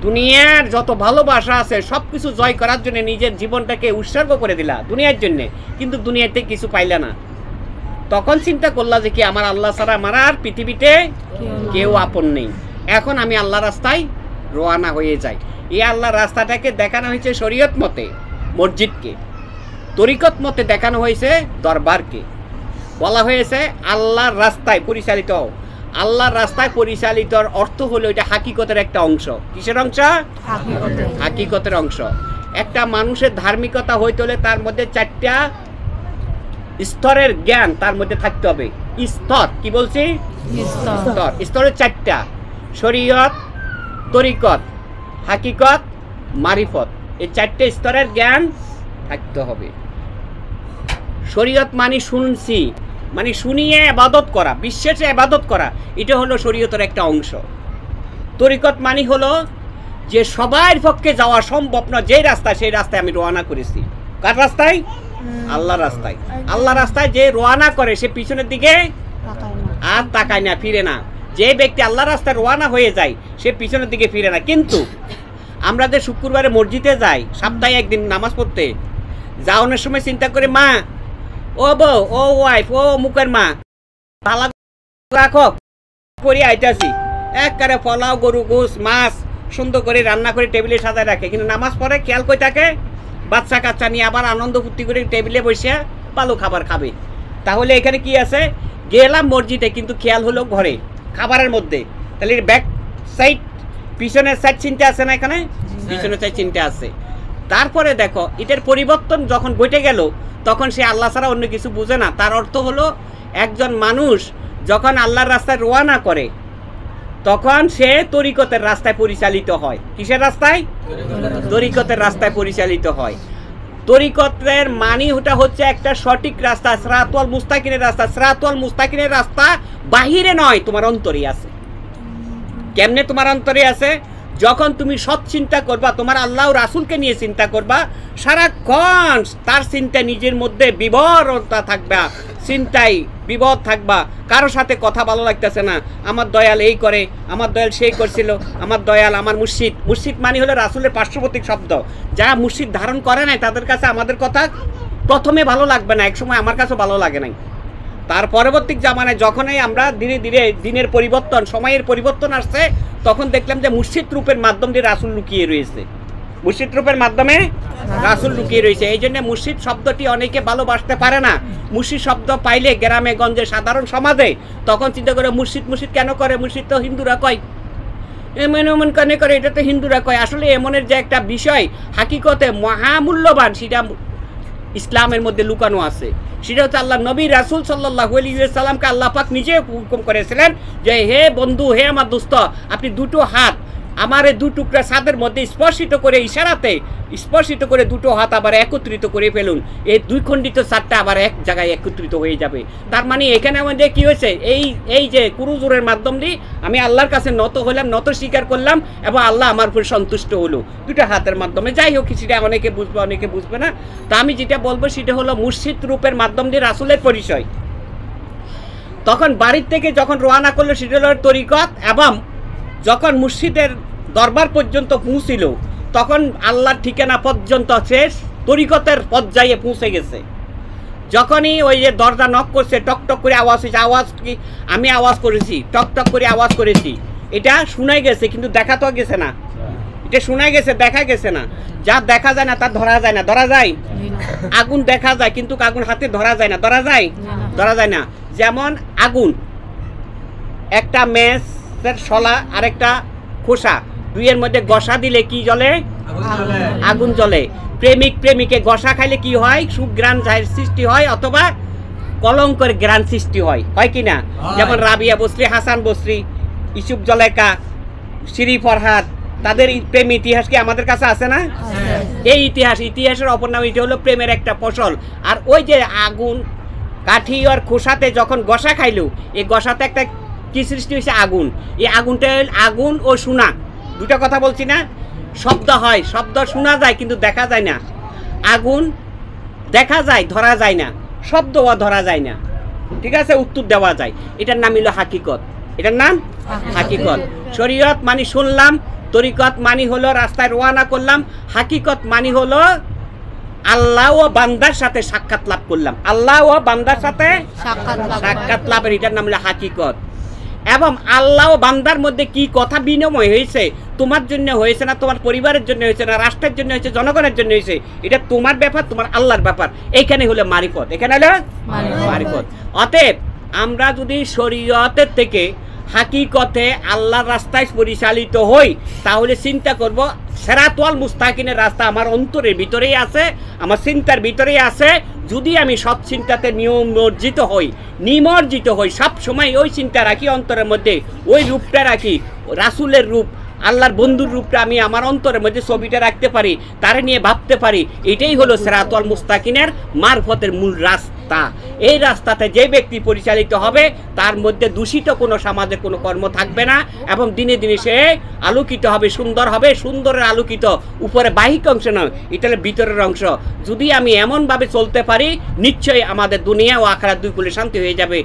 দুনিয়ার যত ভালোবাসা আছে সবকিছু জয় করার জন্য নিজের জীবনটাকে উৎসর্গ করে দিলা দুনিয়ার জন্য, কিন্তু দুনিয়াতে কিছু পাইলা না। তখন চিন্তা করলা যে কি আমার আল্লাহ ছাড়া আমার আর পৃথিবীতে কেউ আপন নেই, এখন আমি আল্লাহ রাস্তায় রওনা হয়ে যাই। এই আল্লাহর রাস্তাটাকে দেখানো হয়েছে শরীয়ত মতে মসজিদকে, তরিকত মতে দেখানো হয়েছে দরবারকে। বলা হয়েছে আল্লাহর রাস্তায় পরিচালিত। আল্লাহর রাস্তায় পরিচালিতর অর্থ হলো এটা হাকিকতের একটা অংশ। কিসের অংশ? হাকিকতের অংশ। একটা মানুষের ধার্মিকতা হইতে হলে তার মধ্যে 4টা স্তরের জ্ঞান তার মধ্যে থাকতে হবে। স্তর কি বলছি? স্তর। স্তরের 4টা, শরীয়ত, তরিকত, হাকিকত, মারিফত। এই 4টে স্তরের জ্ঞান থাকতে হবে। শরীয়ত মানে শুনছি, মানে শুনিয়ে ইবাদত করা, বিশ্বাসে ইবাদত করা, এটা হলো শরীয়তের একটা অংশ। তরিকত মানে হলো যে সবার পক্ষে যাওয়া সম্ভব না যে রাস্তায়, সেই রাস্তায় আমি রওনা করেছি। কার রাস্তায়? আল্লাহর রাস্তায়। আল্লাহর রাস্তায় যে রওনা করে সে পিছনের দিকে আর তাকায় না, ফিরে না। যে ব্যক্তি আল্লাহর রাস্তায় রওনা হয়ে যায় সে পিছনের দিকে ফিরে না। কিন্তু আমরা যে শুক্রবারে মসজিদে যাই সপ্তাহে একদিন নামাজ পড়তে, যাওয়ানোর সময় চিন্তা করে মা, ও বউ, ও ওয়াইফ, ও মুখের মা, ভালো রাখো, পরে আইতাছি। একবারে পোলাও, গরু গোস, মাছ সুন্দর করে রান্না করে টেবিলে সাজায় রাখে, কিন্তু নামাজ পড়ে খেয়াল কই থাকে বাচ্চা কাচ্চা নিয়ে আবার আনন্দ ফুর্তি করে টেবিলে বসে ভালো খাবার খাবে। তাহলে এখানে কি আছে? গেলাম মসজিদে কিন্তু খেয়াল হলো ঘরে খাবারের মধ্যে। তাহলে ব্যাক সাইড, পিছনের সাইড চিন্তা আছে না? এখানে পিছনের সাইড চিন্তা আছে। তারপরে দেখো এটার পরিবর্তন যখন ঘটে গেল তখন সে আল্লাহ ছাড়া অন্য কিছু বুঝে না। তার অর্থ হলো একজন মানুষ যখন আল্লাহর রাস্তায় রওনা করে তখন সে তরিকতের রাস্তায় পরিচালিত হয়। কিসের রাস্তায়? তরিকতের রাস্তায় পরিচালিত হয়। তরিকতের মানি ওটা হচ্ছে একটা সঠিক রাস্তা, সিরাতুল মুস্তাকিমের রাস্তা। সিরাতুল মুস্তাকিমের রাস্তা বাহিরে নয়, তোমার অন্তরে আছে। কেমনে তোমার অন্তরে আছে? যখন তুমি সৎ চিন্তা করবা, তোমার আল্লাহ রাসূলকে নিয়ে চিন্তা করবা, সারাক্ষণ তার চিন্তা নিজের মধ্যে বিবরতা থাকবা, চিন্তায় বিবদ থাকবা। কারো সাথে কথা ভালো লাগতেছে না, আমার দয়াল এই করে, আমার দয়াল সেই করছিল, আমার দয়াল আমার মুর্শিদ। মুর্শিদ মানে হলো রাসূলের পার্শ্ববর্তী শব্দ। যারা মুর্শিদ ধারণ করে নাই তাদের কাছে আমাদের কথা প্রথমে ভালো লাগবে না, একসময় আমার কাছে ভালো লাগে নাই। তার পরবর্তী জামানায় যখনই আমরা ধীরে ধীরে দিনের পরিবর্তন, সময়ের পরিবর্তন আসছে, তখন দেখলাম যে মুর্শিদ রূপের মাধ্যম দিয়ে রাসূল লুকিয়ে রয়েছে। মুর্শিদ রূপের মাধ্যমে রাসূল লুকিয়ে রয়েছে। এই জন্য মুর্শিদ শব্দটি অনেকে ভালোবাসতে পারে না। মুর্শিদ শব্দ পাইলে গ্রামে গঞ্জে সাধারণ সমাজে তখন চিন্তা করে মুর্শিদ মুর্শিদ কেন করে, মুর্শিদ তো হিন্দুরা কয়, এমন এমন কেন করে, এটা তো হিন্দুরা কয়। আসলে এমনের যে একটা বিষয় হাকিকতে মহামূল্যবান, সেটা ইসলামের মধ্যে লুকানো আছে। সেটা হচ্ছে আল্লাহ নবী রাসূল সাল্লাল্লাহু আলাইহি ওয়াসাল্লামকে আল্লাহ পাক নিজে হুকুম করেছিলেন যে হে বন্ধু, হে আমার দোস্ত, আপনি দুটো হাত আমার এই দু টুকরা ছাদের মধ্যে স্পর্শিত করে, ইশারাতে স্পর্শিত করে দুটো হাত আবার একত্রিত করে ফেলুন। এই দুই খণ্ডিত ছাদটা আবার এক জায়গায় একত্রিত হয়ে যাবে। তার মানে এখানে আমাদের কি হয়েছে? এই যে কুরুজুরের মাধ্যম দিয়ে আমি আল্লাহর কাছে নত হলাম, নত স্বীকার করলাম এবং আল্লাহ আমার উপর সন্তুষ্ট হলো দুটো হাতের মাধ্যমে। যাই হোক, সেটা অনেকে বুঝবে অনেকে বুঝবে না। তা আমি যেটা বলবো সেটা হলো মুর্শিদ রূপের মাধ্যম দিয়ে রাসূলের পরিচয়। তখন বাড়ির থেকে যখন রওনা করলো সেটা হলো তরিকত, এবং যখন মুর্শিদের দরবার পর্যন্ত পৌঁছিল তখন আল্লাহর ঠিকানা পর্যন্ত শেষ তরিকতের পর্যায়ে পৌঁছে গেছে। যখনই ওই যে দরজা নক করছে, টক টক করে আওয়াজ হয়েছে, আওয়াজ কি আমি আওয়াজ করেছি, টক টক করে আওয়াজ করেছি, এটা শোনাই গেছে কিন্তু দেখা তো গেছে না। এটা শোনা গেছে, দেখা গেছে না। যা দেখা যায় না তার ধরা যায় না। ধরা যায়? আগুন দেখা যায় কিন্তু আগুন হাতে ধরা যায় না। ধরা যায়? ধরা যায় না। যেমন আগুন, একটা মেসের শলা আর একটা খোসা, দুইয়ের মধ্যে গসা দিলে কি জ্বলে? আগুন জ্বলে। প্রেমিক প্রেমিকে গসা খাইলে কি হয়? সুগ্রাণ সৃষ্টি হয় অথবা কলঙ্কের গ্রাণ সৃষ্টি হয়, হয় কি না? যেমন রাবিয়া বসরি, হাসান বসরি, ইউসুফ জলেকা, শিরি ফরহাদ, তাদের প্রেম ইতিহাস কি আমাদের কাছে আছে না? এই ইতিহাসের অপর নাম এটা হলো প্রেমের একটা ফসল। আর ওই যে আগুন, কাঠি আর খোসাতে যখন গসা খাইলো, এই গসাতে একটা কি সৃষ্টি হয়েছে? আগুন। এই আগুনটা আগুন ও সোনা, দুটা কথা বলছি না? শব্দ হয়, শব্দ শোনা যায় কিন্তু দেখা যায় না। আগুন দেখা যায়, ধরা যায় না। শব্দও ধরা যায় না, ঠিক আছে? উত্তর দেওয়া যায়। এটার নাম হলো হাকিকত। এটার নাম হাকিকত। শরীয়ত মানে শুনলাম, তরিকত মানি হলো রাস্তায় রওনা করলাম, হাকিকত মানি হলো আল্লাহ ও বান্দার সাথে সাক্ষাৎ লাভ করলাম, আল্লাহ ও বান্দার সাথে সাক্ষাৎ লাভের এটার নাম হলো হাকিকত। এবং আল্লাহ ও বান্দার মধ্যে কি কথা বিনিময় হয়েছে, তোমার জন্য হয়েছে না তোমার পরিবারের জন্য হয়েছে না রাষ্ট্রের জন্য হয়েছে জনগণের জন্য হয়েছে, এটা তোমার ব্যাপার, তোমার আল্লাহর ব্যাপার। এইখানে হলো মারিফত, এখানে হলো মারিফত। অতএব আমরা যদি শরীয়তের থেকে হাকিকতে আল্লাহর রাস্তায় পরিচালিত হই, তাহলে চিন্তা করব সিরাতুল মুস্তাকিমের রাস্তা আমার অন্তরের ভিতরেই আছে, আমার চিন্তার ভিতরেই আছে। যদি আমি সব চিন্তাতে নিমজ্জিত হই, সব সময় ওই চিন্তা রাখি অন্তরের মধ্যে, ওই রূপটা রাখি, রাসূলের রূপ, আল্লাহর বন্ধুর রূপটা আমি আমার অন্তরের মধ্যে ছবিটা রাখতে পারি, তারে নিয়ে ভাবতে পারি, এটাই হলো সিরাতুল মুস্তাকিমের মারফতের মূল রাস্তা। এই রাস্তাতে যে ব্যক্তি পরিচালিত হবে তার মধ্যে দূষিত কোনো সমাজের কোনো কর্ম থাকবে না, এবং দিনে দিনে সে আলোকিত হবে, সুন্দর হবে। সুন্দরের আলোকিত উপরে বাহিক অংশ নয়, এটা হলো ভিতরের অংশ। যদি আমি এমনভাবে চলতে পারি, নিশ্চয়ই আমাদের দুনিয়া ও আখিরাত দুই কুলে শান্তি হয়ে যাবে।